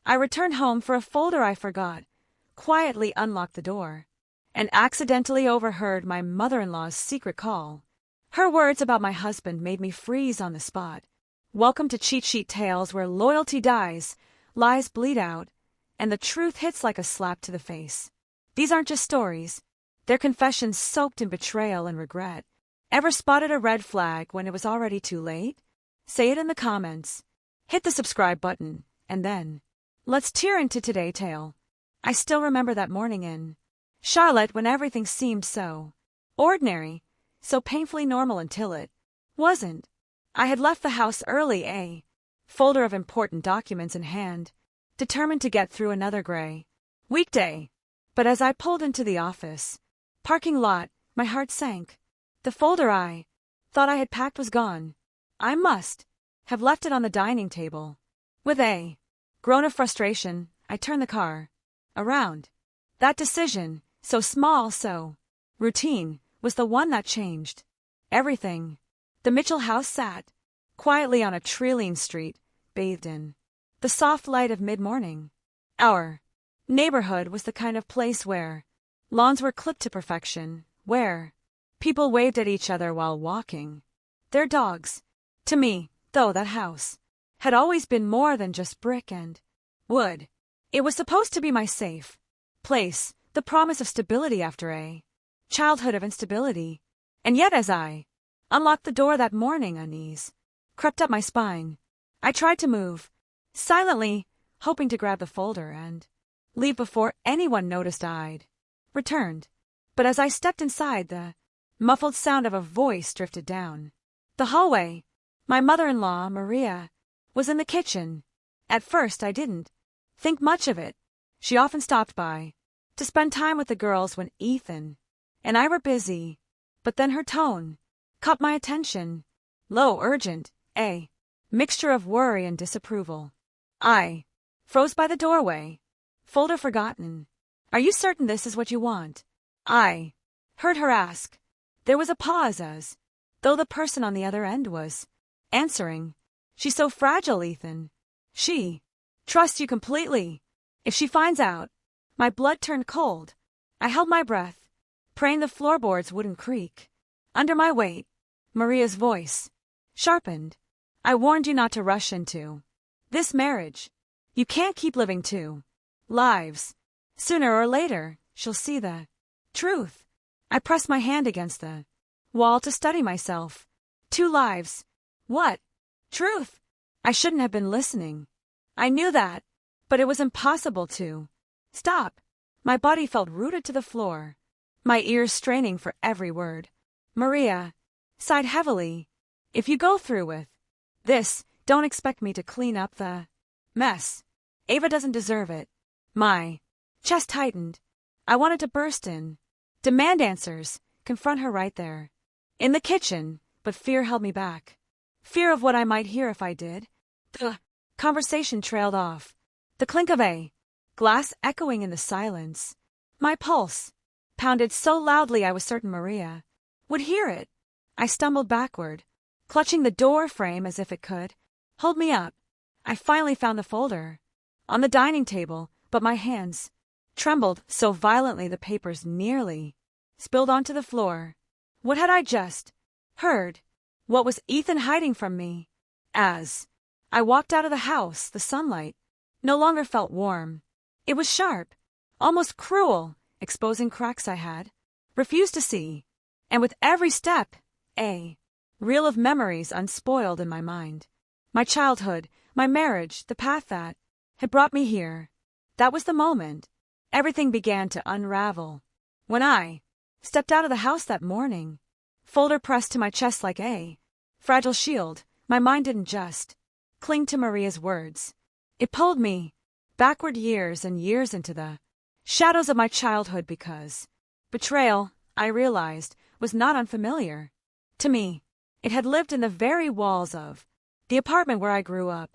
I returned home for a folder I forgot, quietly unlocked the door, and accidentally overheard my mother-in-law's secret call. Her words about my husband made me freeze on the spot. Welcome to cheat sheet tales where loyalty dies, lies bleed out, and the truth hits like a slap to the face. These aren't just stories. They're confessions soaked in betrayal and regret. Ever spotted a red flag when it was already too late? Say it in the comments. Hit the subscribe button, and then let's tear into today's tale. I still remember that morning in Charlotte when everything seemed so ordinary, so painfully normal until it wasn't. I had left the house early, a folder of important documents in hand, determined to get through another gray weekday. But as I pulled into the office parking lot, my heart sank. The folder I thought I had packed was gone. I must have left it on the dining table. With a groan of frustration, I turned the car around. That decision, so small, so routine, was the one that changed everything. The Mitchell house sat quietly on a tree-lined street, bathed in the soft light of mid-morning. Our neighborhood was the kind of place where lawns were clipped to perfection, where people waved at each other while walking their dogs. To me, though, that house had always been more than just brick and wood. It was supposed to be my safe place, the promise of stability after a childhood of instability. And yet as I unlocked the door that morning, unease crept up my spine. I tried to move silently, hoping to grab the folder and leave before anyone noticed I'd returned. But as I stepped inside, the muffled sound of a voice drifted down the hallway. My mother-in-law, Maria, was in the kitchen. At first I didn't think much of it. She often stopped by to spend time with the girls when Ethan and I were busy. But then her tone caught my attention. Low, urgent, a mixture of worry and disapproval. I froze by the doorway. Folder forgotten. Are you certain this is what you want? I heard her ask. There was a pause as though the person on the other end was answering. She's so fragile, Ethan. She trusts you completely. If she finds out. My blood turned cold. I held my breath, praying the floorboards wouldn't creak under my weight. Maria's voice sharpened. I warned you not to rush into this marriage. You can't keep living two lives. Sooner or later, she'll see the truth. I pressed my hand against the wall to steady myself. 2 lives. What? Truth? I shouldn't have been listening. I knew that, but it was impossible to stop. My body felt rooted to the floor, my ears straining for every word. Maria sighed heavily. If you go through with this, don't expect me to clean up the mess. Ava doesn't deserve it. My chest tightened. I wanted to burst in, demand answers, confront her right there in the kitchen, but fear held me back. Fear of what I might hear if I did. The conversation trailed off, the clink of a glass echoing in the silence. My pulse pounded so loudly I was certain Maria would hear it. I stumbled backward, clutching the door frame as if it could hold me up. I finally found the folder on the dining table, but my hands trembled so violently the papers nearly spilled onto the floor. What had I just heard? What was Ethan hiding from me? As I walked out of the house, the sunlight no longer felt warm. It was sharp, almost cruel, exposing cracks I had refused to see. And with every step, a reel of memories unspoiled in my mind. My childhood, my marriage, the path that had brought me here. That was the moment everything began to unravel. When I stepped out of the house that morning, folder pressed to my chest like a fragile shield, my mind didn't just cling to Maria's words. It pulled me backward years and years into the shadows of my childhood because betrayal, I realized, was not unfamiliar to me. It had lived in the very walls of the apartment where I grew up.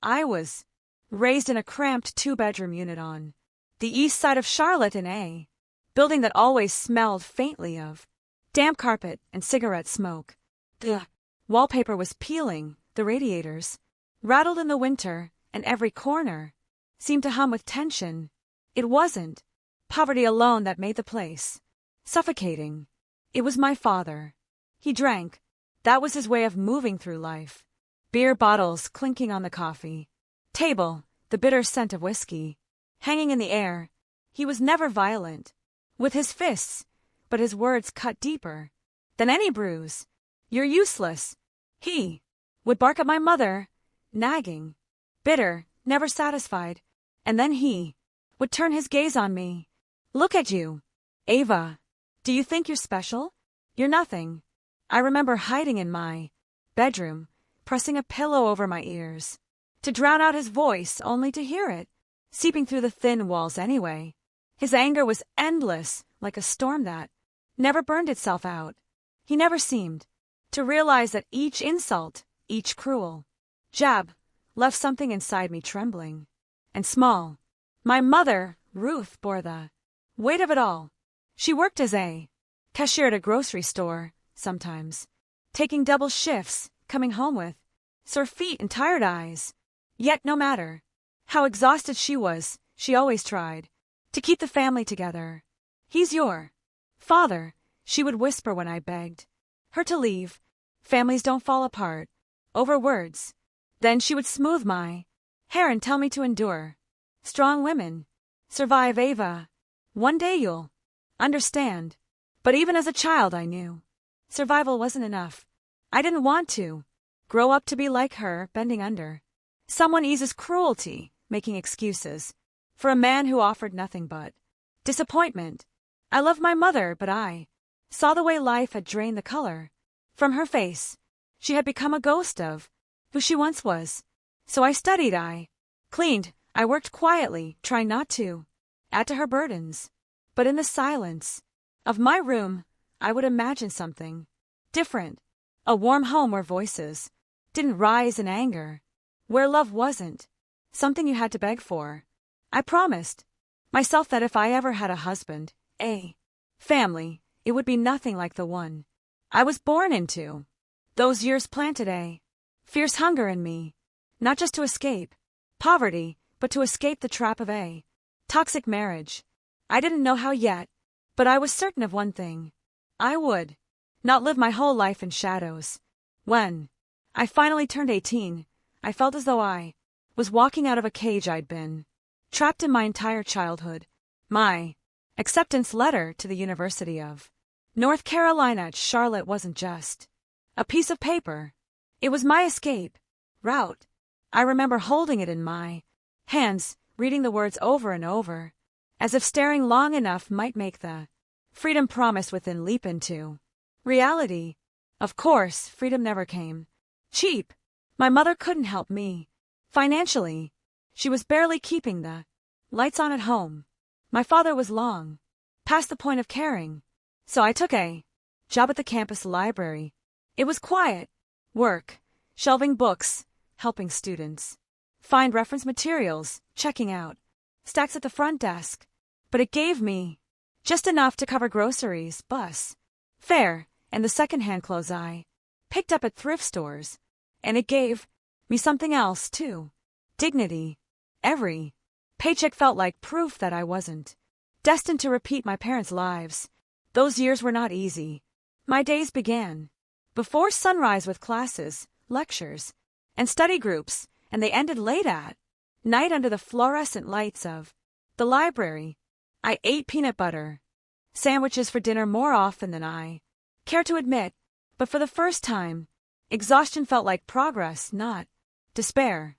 I was raised in a cramped 2-bedroom unit on the east side of Charlotte in a building that always smelled faintly of damp carpet and cigarette smoke. The wallpaper was peeling, the radiators rattled in the winter, and every corner seemed to hum with tension. It wasn't poverty alone that made the place suffocating. It was my father. He drank. That was his way of moving through life. Beer bottles clinking on the coffee table, the bitter scent of whiskey hanging in the air. He was never violent with his fists, but his words cut deeper than any bruise. You're useless. He would bark at my mother, nagging, bitter, never satisfied, and then he would turn his gaze on me. Look at you, Ava. Do you think you're special? You're nothing. I remember hiding in my bedroom, pressing a pillow over my ears, to drown out his voice only to hear it, seeping through the thin walls anyway. His anger was endless, like a storm that never burned itself out. He never seemed to realize that each insult, each cruel jab, left something inside me trembling and small. My mother, Ruth, bore the weight of it all. She worked as a cashier at a grocery store, sometimes, taking double shifts, coming home with sore feet and tired eyes. Yet no matter how exhausted she was, she always tried to keep the family together. He's your father, she would whisper when I begged her to leave. Families don't fall apart over words. Then she would smooth my hair and tell me to endure. Strong women survive, Ava. One day you'll understand. But even as a child I knew survival wasn't enough. I didn't want to grow up to be like her, bending under someone else's cruelty, making excuses for a man who offered nothing but disappointment. I loved my mother, but I saw the way life had drained the color from her face. She had become a ghost of who she once was. So I studied, I cleaned, I worked quietly, trying not to add to her burdens. But in the silence of my room, I would imagine something different. A warm home where voices didn't rise in anger, where love wasn't something you had to beg for. I promised myself that if I ever had a husband, a family, it would be nothing like the one I was born into. Those years planted a fierce hunger in me, not just to escape poverty, but to escape the trap of a toxic marriage. I didn't know how yet, but I was certain of one thing. I would not live my whole life in shadows. When I finally turned 18, I felt as though I was walking out of a cage I'd been trapped in my entire childhood. My acceptance letter to the University of North Carolina at Charlotte wasn't just a piece of paper. It was my escape route. I remember holding it in my hands, reading the words over and over, as if staring long enough might make the freedom promised within leap into reality. Of course, freedom never came cheap. My mother couldn't help me financially. She was barely keeping the lights on at home. My father was long past the point of caring. So I took a job at the campus library. It was quiet work, shelving books, helping students find reference materials, checking out stacks at the front desk. But it gave me just enough to cover groceries, bus fare, and the secondhand clothes I picked up at thrift stores. And it gave me something else, too. Dignity. Every paycheck felt like proof that I wasn't destined to repeat my parents' lives. Those years were not easy. My days began before sunrise with classes, lectures, and study groups, and they ended late at night under the fluorescent lights of the library. I ate peanut butter sandwiches for dinner more often than I care to admit, but for the first time, exhaustion felt like progress, not despair.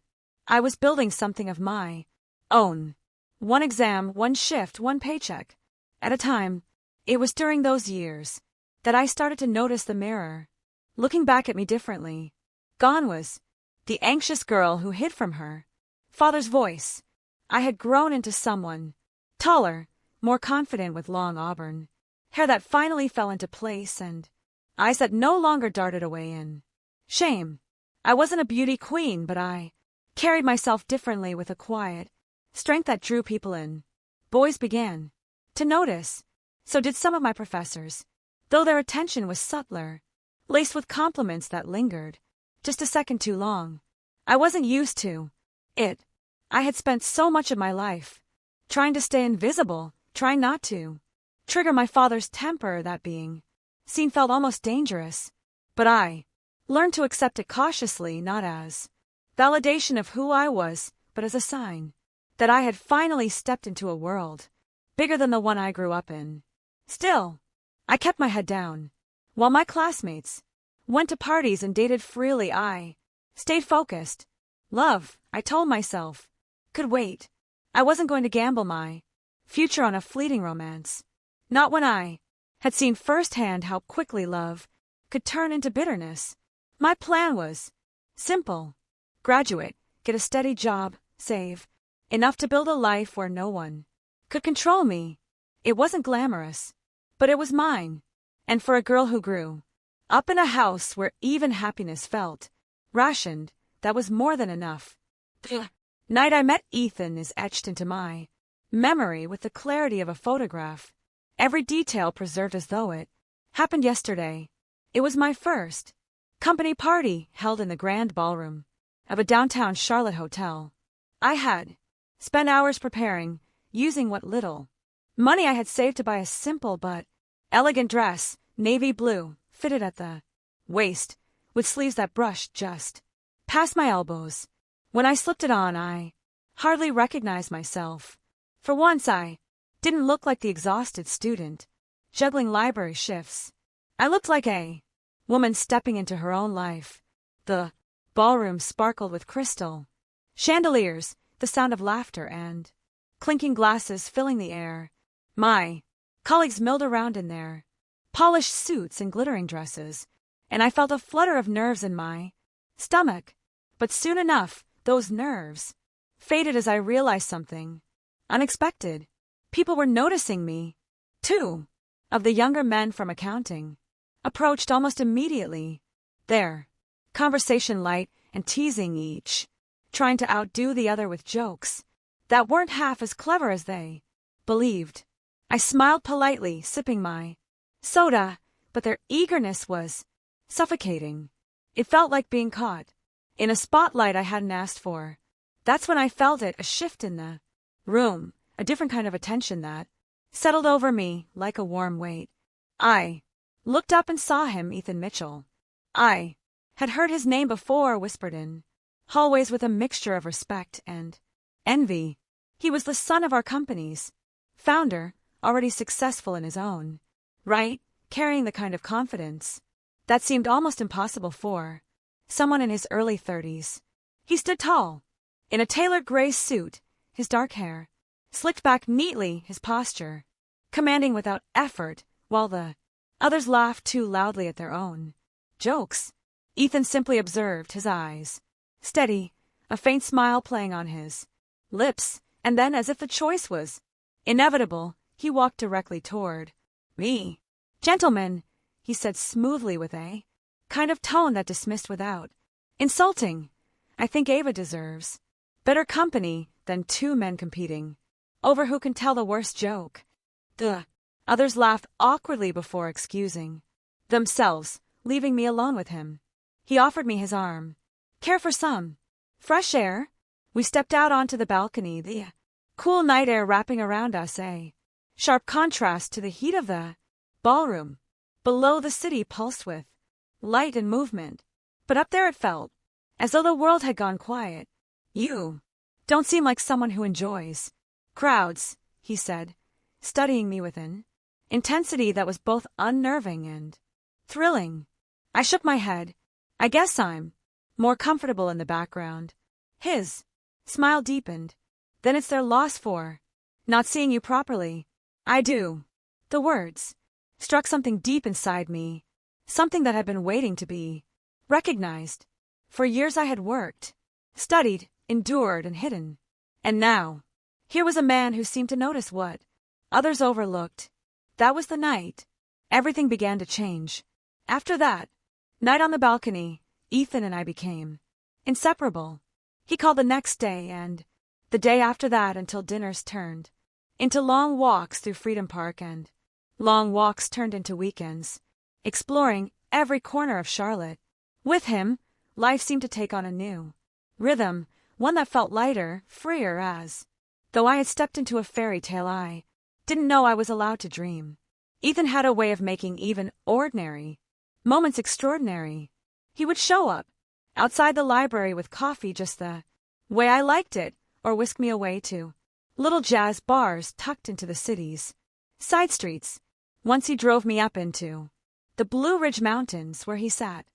I was building something of my own. One exam, one shift, one paycheck at a time. It was during those years that I started to notice the mirror looking back at me differently. Gone was the anxious girl who hid from her father's voice. I had grown into someone taller, more confident, with long auburn hair that finally fell into place and eyes that no longer darted away in shame. I wasn't a beauty queen, but I carried myself differently, with a quiet strength that drew people in. Boys began to notice. So did some of my professors, though their attention was subtler, laced with compliments that lingered just a second too long. I wasn't used to it. I had spent so much of my life trying to stay invisible, trying not to trigger my father's temper. That being seen felt almost dangerous, but I learned to accept it cautiously, not as validation of who I was, but as a sign that I had finally stepped into a world bigger than the one I grew up in. Still, I kept my head down. While my classmates went to parties and dated freely, I stayed focused. Love, I told myself, could wait. I wasn't going to gamble my future on a fleeting romance. Not when I had seen firsthand how quickly love could turn into bitterness. My plan was simple. Graduate, get a steady job, save enough to build a life where no one could control me. It wasn't glamorous, but it was mine. And for a girl who grew up in a house where even happiness felt rationed, that was more than enough. The night I met Ethan is etched into my memory with the clarity of a photograph, every detail preserved as though it happened yesterday. It was my first company party held in the grand ballroom of a downtown Charlotte hotel. I had spent hours preparing, using what little money I had saved to buy a simple but elegant dress, navy blue, fitted at the waist, with sleeves that brushed just past my elbows. When I slipped it on, I hardly recognized myself. For once, I didn't look like the exhausted student juggling library shifts. I looked like a woman stepping into her own life. The ballroom sparkled with crystal chandeliers, the sound of laughter and clinking glasses filling the air. My colleagues milled around in their polished suits and glittering dresses, and I felt a flutter of nerves in my stomach. But soon enough, those nerves faded as I realized something unexpected. People were noticing me. 2 of the younger men from accounting approached almost immediately, their conversation light and teasing, each trying to outdo the other with jokes that weren't half as clever as they believed. I smiled politely, sipping my soda, but their eagerness was suffocating. It felt like being caught in a spotlight I hadn't asked for. That's when I felt it, a shift in the room, a different kind of attention that settled over me like a warm weight. I looked up and saw him, Ethan Mitchell. I had heard his name before, whispered in hallways with a mixture of respect and envy. He was the son of our company's founder, already successful in his own right, carrying the kind of confidence that seemed almost impossible for someone in his early 30s. He stood tall, in a tailored gray suit, his dark hair slicked back neatly, his posture commanding without effort, while the others laughed too loudly at their own jokes. Ethan simply observed, his eyes steady, a faint smile playing on his lips, and then, as if the choice was inevitable, he walked directly toward me. "Gentlemen," he said smoothly with a kind of tone that dismissed without insulting. "I think Ava deserves better company than 2 men competing over who can tell the worst joke." The others laughed awkwardly before excusing themselves, leaving me alone with him. He offered me his arm. "Care for some fresh air?" We stepped out onto the balcony, the cool night air wrapping around us, a sharp contrast to the heat of the ballroom. Below, the city pulsed with light and movement, but up there it felt as though the world had gone quiet. "You don't seem like someone who enjoys crowds," he said, studying me with an intensity that was both unnerving and thrilling. I shook my head. "I guess I'm more comfortable in the background." His smile deepened. "Then it's their loss for not seeing you properly." "I do." The words struck something deep inside me, something that had been waiting to be recognized. For years I had worked, studied, endured, and hidden. And now, here was a man who seemed to notice what others overlooked. That was the night everything began to change. After that night on the balcony, Ethan and I became inseparable. He called the next day and the day after that until dinners turned into long walks through Freedom Park and long walks turned into weekends, exploring every corner of Charlotte. With him, life seemed to take on a new rhythm, one that felt lighter, freer as though I had stepped into a fairy tale I didn't know I was allowed to dream. Ethan had a way of making even ordinary moments extraordinary. He would show up outside the library with coffee just the way I liked it, or whisk me away to little jazz bars tucked into the city's side streets. Once he drove me up into the Blue Ridge Mountains, where he sat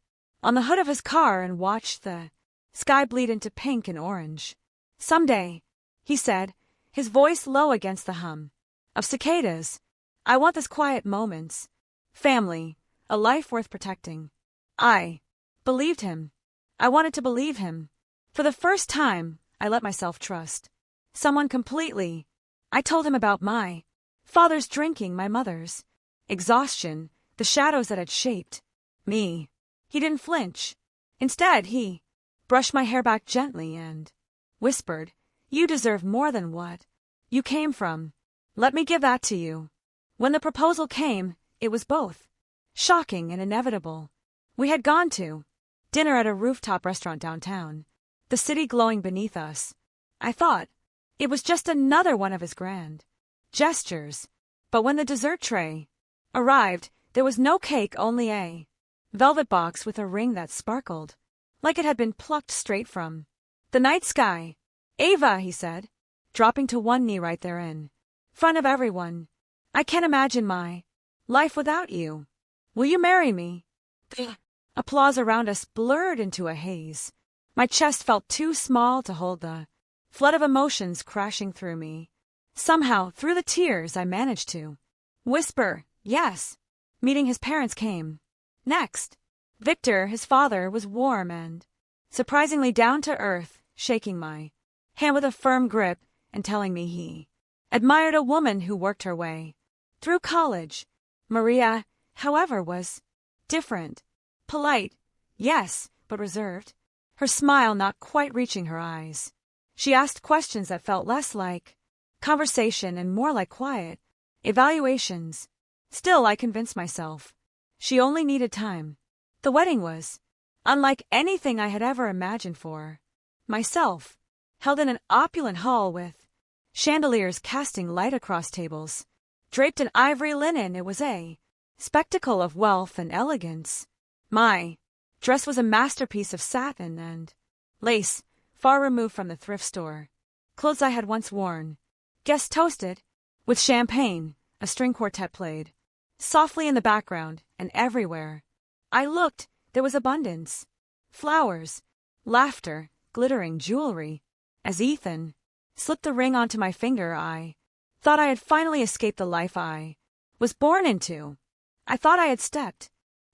on the hood of his car and watched the sky bleed into pink and orange. "Someday," he said, his voice low against the hum of cicadas, "I want this quiet moments, family, a life worth protecting." I believed him. I wanted to believe him. For the first time, I let myself trust someone completely. I told him about my father's drinking, my mother's exhaustion, the shadows that had shaped me. He didn't flinch. Instead, he brushed my hair back gently and whispered, "You deserve more than what you came from. Let me give that to you." When the proposal came, it was both shocking and inevitable. We had gone to dinner at a rooftop restaurant downtown, the city glowing beneath us. I thought it was just another one of his grand gestures. But when the dessert tray arrived, there was no cake, only a velvet box with a ring that sparkled like it had been plucked straight from the night sky. "Ava," he said, dropping to one knee right there in front of everyone, "I can't imagine my life without you. Will you marry me?" The applause around us blurred into a haze. My chest felt too small to hold the flood of emotions crashing through me. Somehow, through the tears, I managed to whisper, "Yes." Meeting his parents came next. Victor, his father, was warm and surprisingly down to earth, shaking my hand with a firm grip and telling me he admired a woman who worked her way through college. Maria, however, was different. Polite, yes, but reserved, her smile not quite reaching her eyes. She asked questions that felt less like conversation and more like quiet evaluations. Still, I convinced myself she only needed time. The wedding was unlike anything I had ever imagined for myself, held in an opulent hall with chandeliers casting light across tables. Draped in ivory linen, it was a spectacle of wealth and elegance. My dress was a masterpiece of satin and lace, far removed from the thrift store clothes I had once worn. Guests toasted with champagne, a string quartet played softly in the background, and everywhere I looked, there was abundance. Flowers, laughter, glittering jewelry. As Ethan slipped the ring onto my finger, I thought I had finally escaped the life I was born into. I thought I had stepped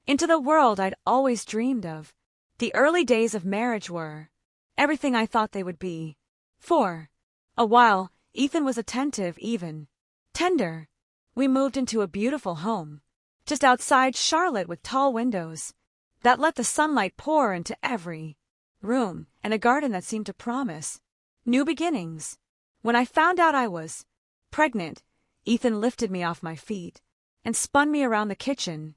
into the world I'd always dreamed of. The early days of marriage were everything I thought they would be. For a while, Ethan was attentive, even tender. We moved into a beautiful home just outside Charlotte with tall windows that let the sunlight pour into every room and a garden that seemed to promise new beginnings. When I found out I was pregnant, Ethan lifted me off my feet and spun me around the kitchen,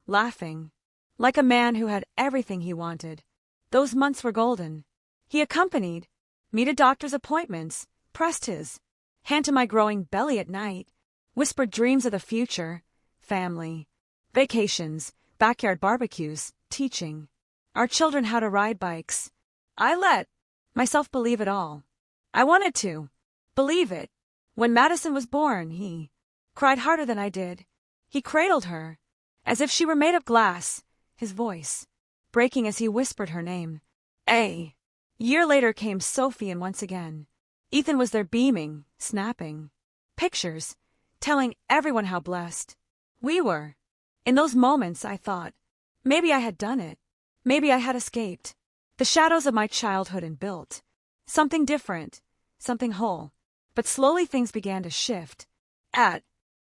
laughing like a man who had everything he wanted. Those months were golden. He accompanied me to doctor's appointments, pressed his hand to my growing belly at night, whispered dreams of the future, family, vacations, backyard barbecues, teaching our children how to ride bikes. I let myself believe it all. I wanted to believe it. When Madison was born, he cried harder than I did. He cradled her as if she were made of glass, his voice breaking as he whispered her name. A year later came Sophie, and once again Ethan was there, beaming, snapping pictures, telling everyone how blessed we were. In those moments, I thought, maybe I had done it. Maybe I had escaped the shadows of my childhood and built something different, something whole. But slowly things began to shift. At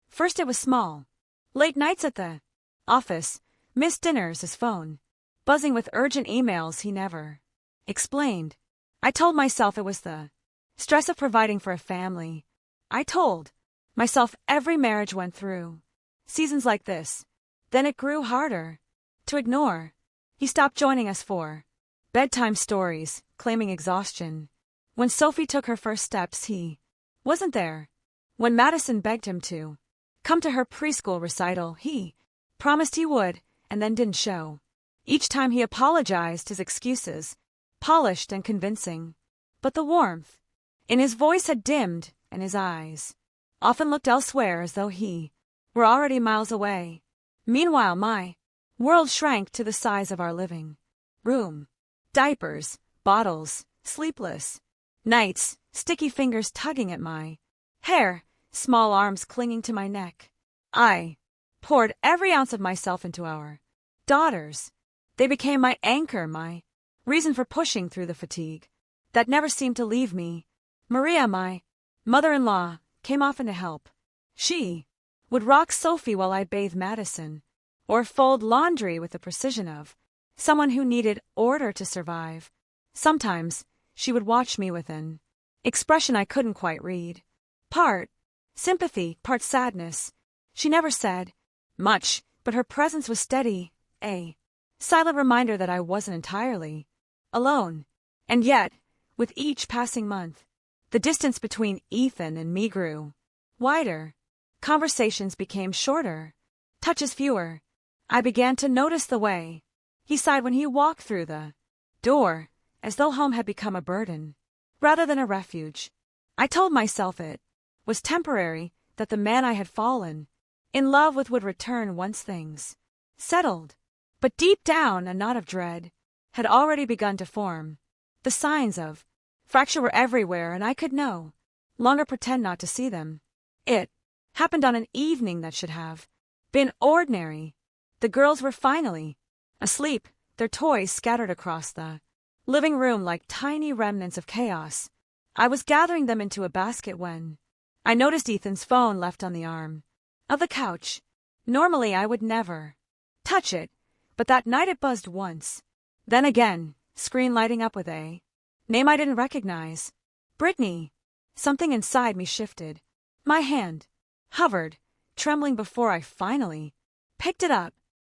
first it was small. Late nights at the office, missed dinners, his phone buzzing with urgent emails he never explained. I told myself it was the stress of providing for a family. I told myself every marriage went through seasons like this. Then it grew harder to ignore. He stopped joining us for bedtime stories, claiming exhaustion When Sophie took her first steps, he wasn't there. When Madison begged him to come to her preschool recital, he promised he would, and then didn't show. Each time he apologized, his excuses polished and convincing. But the warmth in his voice had dimmed, and his eyes often looked elsewhere as though he were already miles away. Meanwhile, my world shrank to the size of our living room. Diapers, bottles, sleepless nights, sticky fingers tugging at my hair, small arms clinging to my neck. I poured every ounce of myself into our daughters. They became my anchor, my reason for pushing through the fatigue that never seemed to leave me. Maria, my mother-in-law, came often to help. She would rock Sophie while I bathed Madison, or fold laundry with the precision of someone who needed order to survive. Sometimes she would watch me with an expression I couldn't quite read. Part sympathy, part sadness. She never said much, but her presence was steady, a silent reminder that I wasn't entirely alone. And yet, with each passing month, the distance between Ethan and me grew wider. Conversations became shorter, touches fewer. I began to notice the way he sighed when he walked through the door, as though home had become a burden rather than a refuge. I told myself it was temporary, that the man I had fallen in love with would return once things settled. But deep down, a knot of dread had already begun to form. The signs of fracture were everywhere, and I could no longer pretend not to see them. It happened on an evening that should have been ordinary. The girls were finally asleep, their toys scattered across the living room like tiny remnants of chaos. I was gathering them into a basket when I noticed Ethan's phone left on the arm of the couch. Normally I would never touch it, but that night it buzzed once. Then again, screen lighting up with a name I didn't recognize. Brittany. Something inside me shifted. My hand hovered, trembling before I finally picked it up.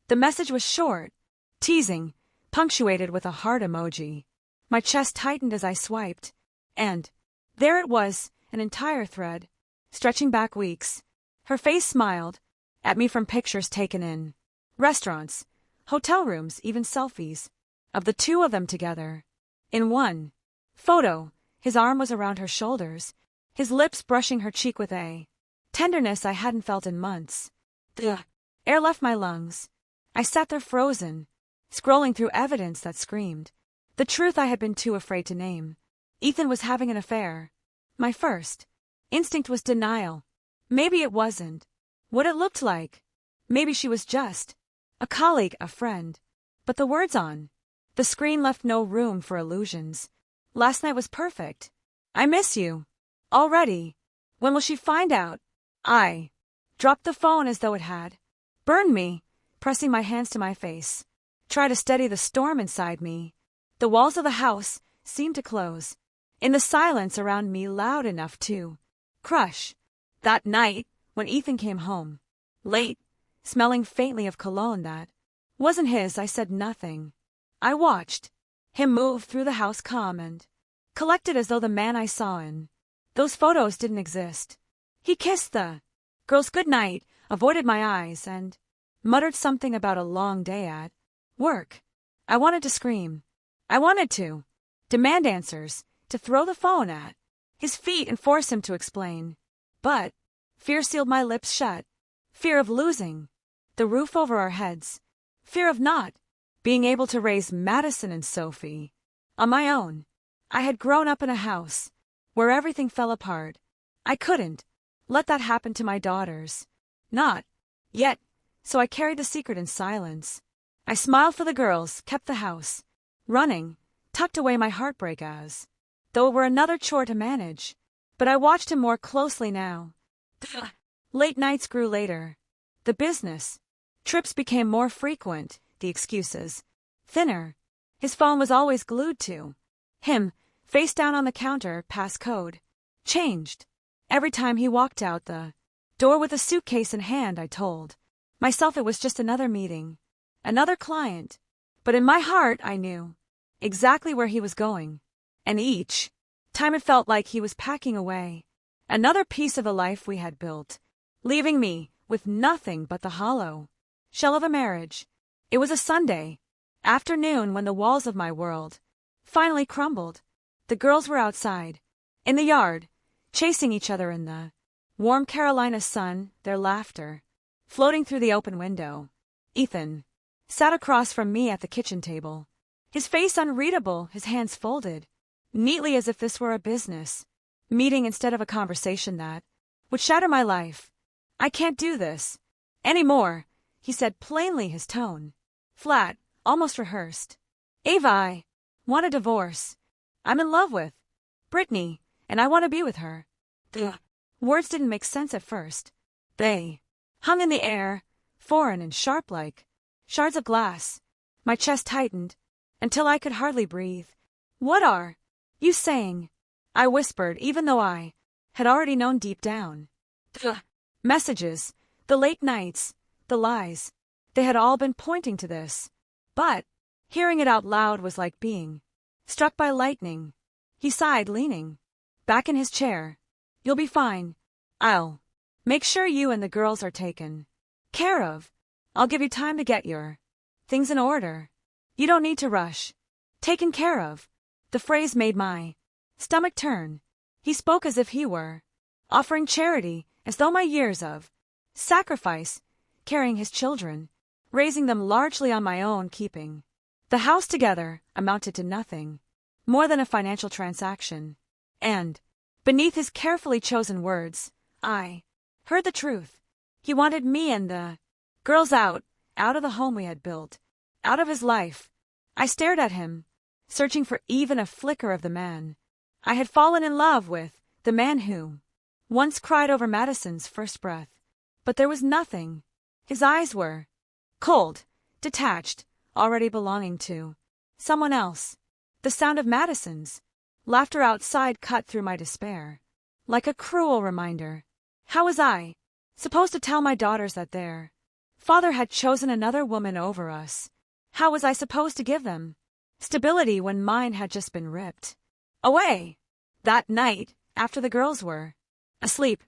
The message was short, teasing, punctuated with a heart emoji. My chest tightened as I swiped, and there it was, an entire thread, stretching back weeks. Her face smiled at me from pictures taken in restaurants, hotel rooms, even selfies of the two of them together. In one photo, his arm was around her shoulders, his lips brushing her cheek with a tenderness I hadn't felt in months. The air left my lungs. I sat there frozen, scrolling through evidence that screamed the truth I had been too afraid to name. Ethan was having an affair. My first instinct was denial. Maybe it wasn't what it looked like. Maybe she was just a colleague, a friend. But the words on the screen left no room for illusions. Last night was perfect. I miss you. Already. When will she find out? I dropped the phone as though it had burned me, pressing my hands to my face. Try to steady the storm inside me. The walls of the house seemed to close in the silence around me loud enough to crush. That night, when Ethan came home, late, smelling faintly of cologne that wasn't his, I said nothing. I watched him move through the house calm and collected as though the man I saw in those photos didn't exist. He kissed the girls goodnight, avoided my eyes, and muttered something about a long day at work. I wanted to scream. I wanted to demand answers, to throw the phone at his feet and force him to explain. But fear sealed my lips shut. Fear of losing the roof over our heads. Fear of not being able to raise Madison and Sophie on my own. I had grown up in a house where everything fell apart. I couldn't let that happen to my daughters. Not yet, so I carried the secret in silence. I smiled for the girls, kept the house running, tucked away my heartbreak as though it were another chore to manage. But I watched him more closely now. The late nights grew later. The business trips became more frequent, the excuses thinner. His phone was always glued to him, face down on the counter, passcode changed. Every time he walked out the door with a suitcase in hand, I told myself it was just another meeting, another client. But in my heart I knew exactly where he was going. And each Time it felt like he was packing away another piece of the life we had built, leaving me with nothing but the hollow shell of a marriage. It was a Sunday afternoon when the walls of my world finally crumbled. The girls were outside, in the yard, chasing each other in the warm Carolina sun, their laughter floating through the open window. Ethan sat across from me at the kitchen table, his face unreadable, his hands folded neatly as if this were a business meeting instead of a conversation that would shatter my life. "I can't do this anymore," he said plainly, his tone flat, almost rehearsed. "Ava, I want a divorce. I'm in love with Brittany, and I want to be with her." The words didn't make sense at first. They hung in the air, foreign and sharp like shards of glass. My chest tightened until I could hardly breathe. "What are you saying?" I whispered, even though I had already known deep down. The messages, the late nights, the lies, they had all been pointing to this. But hearing it out loud was like being struck by lightning. He sighed, leaning back in his chair. "You'll be fine. I'll make sure you and the girls are taken care of. I'll give you time to get your things in order. You don't need to rush. Taken care of." The phrase made my stomach turn. He spoke as if he were offering charity, as though my years of sacrifice, carrying his children, raising them largely on my own keeping the house together, amounted to nothing more than a financial transaction. And beneath his carefully chosen words, I heard the truth. He wanted me and the girls out of the home we had built, out of his life. I stared at him, searching for even a flicker of the man I had fallen in love with, the man who once cried over Madison's first breath. But there was nothing. His eyes were cold, detached, already belonging to someone else. The sound of Madison's laughter outside cut through my despair, like a cruel reminder. How was I supposed to tell my daughters that their father had chosen another woman over us? How was I supposed to give them stability when mine had just been ripped away? That night, after the girls were asleep,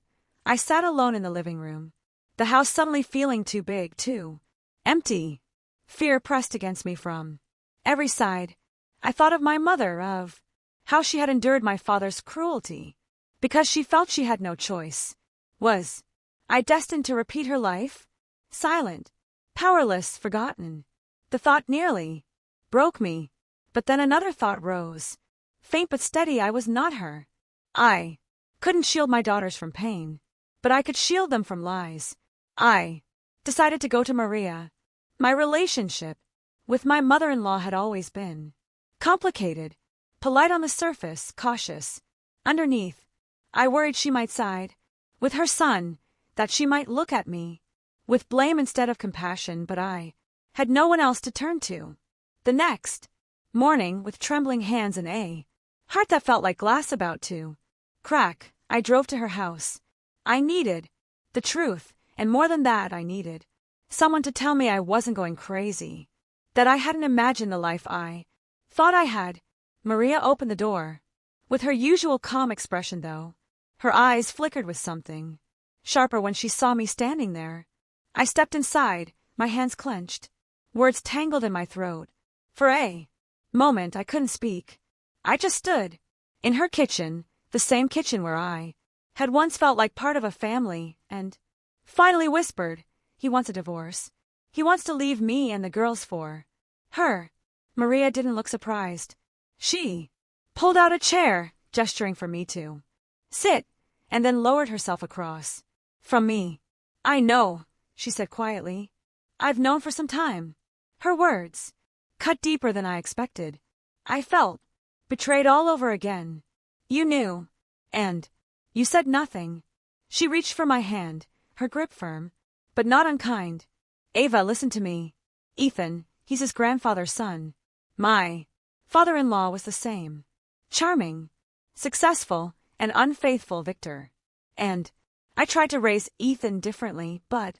I sat alone in the living room, the house suddenly feeling too big, too empty. Fear pressed against me from every side. I thought of my mother, of how she had endured my father's cruelty, because she felt she had no choice. Was I destined to repeat her life? Silent, powerless, forgotten. The thought nearly broke me, but then another thought rose. Faint but steady, I was not her. I couldn't shield my daughters from pain, but I could shield them from lies. I decided to go to Maria. My relationship with my mother-in-law had always been complicated, polite on the surface, cautious underneath. I worried she might side with her son, that she might look at me with blame instead of compassion, but I had no one else to turn to. The next morning, with trembling hands and a heart that felt like glass about to crack, I drove to her house. I needed the truth, and more than that, I needed someone to tell me I wasn't going crazy, that I hadn't imagined the life I thought I had. Maria opened the door. With her usual calm expression, though, her eyes flickered with something sharper when she saw me standing there. I stepped inside, my hands clenched, words tangled in my throat. For a moment, I couldn't speak. I just stood in her kitchen, the same kitchen where I had once felt like part of a family, and finally whispered, "He wants a divorce. He wants to leave me and the girls for her." Maria didn't look surprised. She pulled out a chair, gesturing for me to sit, and then lowered herself across from me. "I know," she said quietly. "I've known for some time." Her words cut deeper than I expected. I felt betrayed all over again. "You knew, and you said nothing." She reached for my hand, her grip firm, but not unkind. "Ava, listen to me. Ethan, he's his grandfather's son. My father-in-law was the same. Charming, successful, and unfaithful Victor. And I tried to raise Ethan differently, but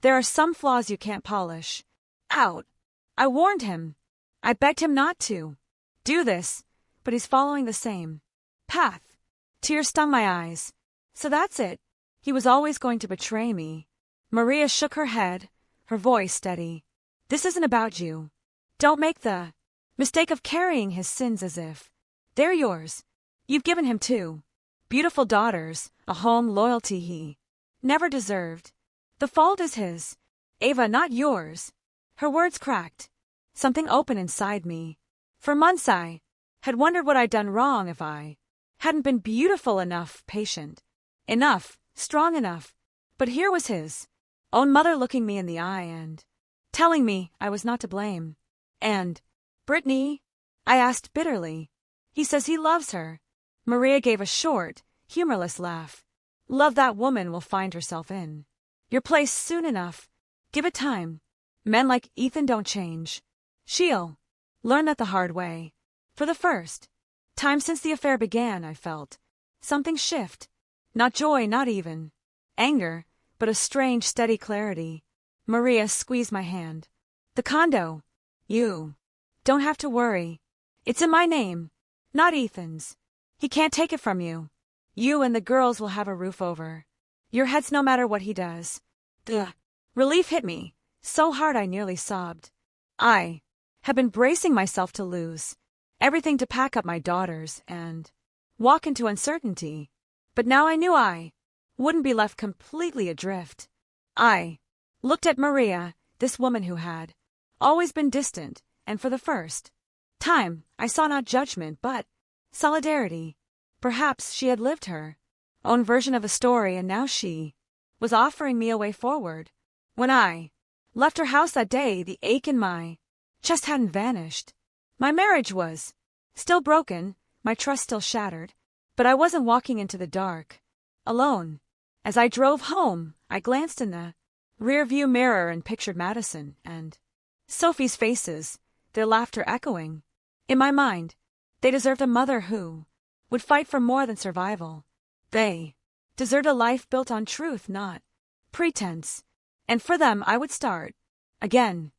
there are some flaws you can't polish out. I warned him. I begged him not to do this, but he's following the same path. Tears stung my eyes. So that's it. He was always going to betray me. Maria shook her head, her voice steady. This isn't about you. Don't make the mistake of carrying his sins as if they're yours. You've given him two beautiful daughters, a home, loyalty he never deserved. The fault is his, Ava, not yours. Her words cracked. Something opened inside me. For months I had wondered what I'd done wrong, if I hadn't been beautiful enough, patient enough, strong enough. But here was his own mother looking me in the eye and telling me I was not to blame. And, Brittany? I asked bitterly. He says he loves her. Maria gave a short, humorless laugh. Love that woman will find herself in your place soon enough. Give it time. Men like Ethan don't change. She'll learn that the hard way. For the first time since the affair began, I felt something shift. Not joy, not even anger, but a strange, steady clarity. Maria squeezed my hand. The condo. You don't have to worry. It's in my name, not Ethan's. He can't take it from you. You and the girls will have a roof over your heads no matter what he does. The relief hit me so hard I nearly sobbed. I had been bracing myself to lose everything, to pack up my daughters and walk into uncertainty. But now I knew I wouldn't be left completely adrift. I looked at Maria, this woman who had always been distant, and for the first time I saw not judgment but solidarity. Perhaps she had lived her own version of a story, and now she was offering me a way forward. When I left her house that day, the ache in my chest hadn't vanished. My marriage was still broken, my trust still shattered, but I wasn't walking into the dark alone. As I drove home, I glanced in the rear-view mirror and pictured Madison and Sophie's faces, their laughter echoing in my mind. They deserved a mother who would fight for more than survival. They deserved a life built on truth, not pretense. And for them I would start again,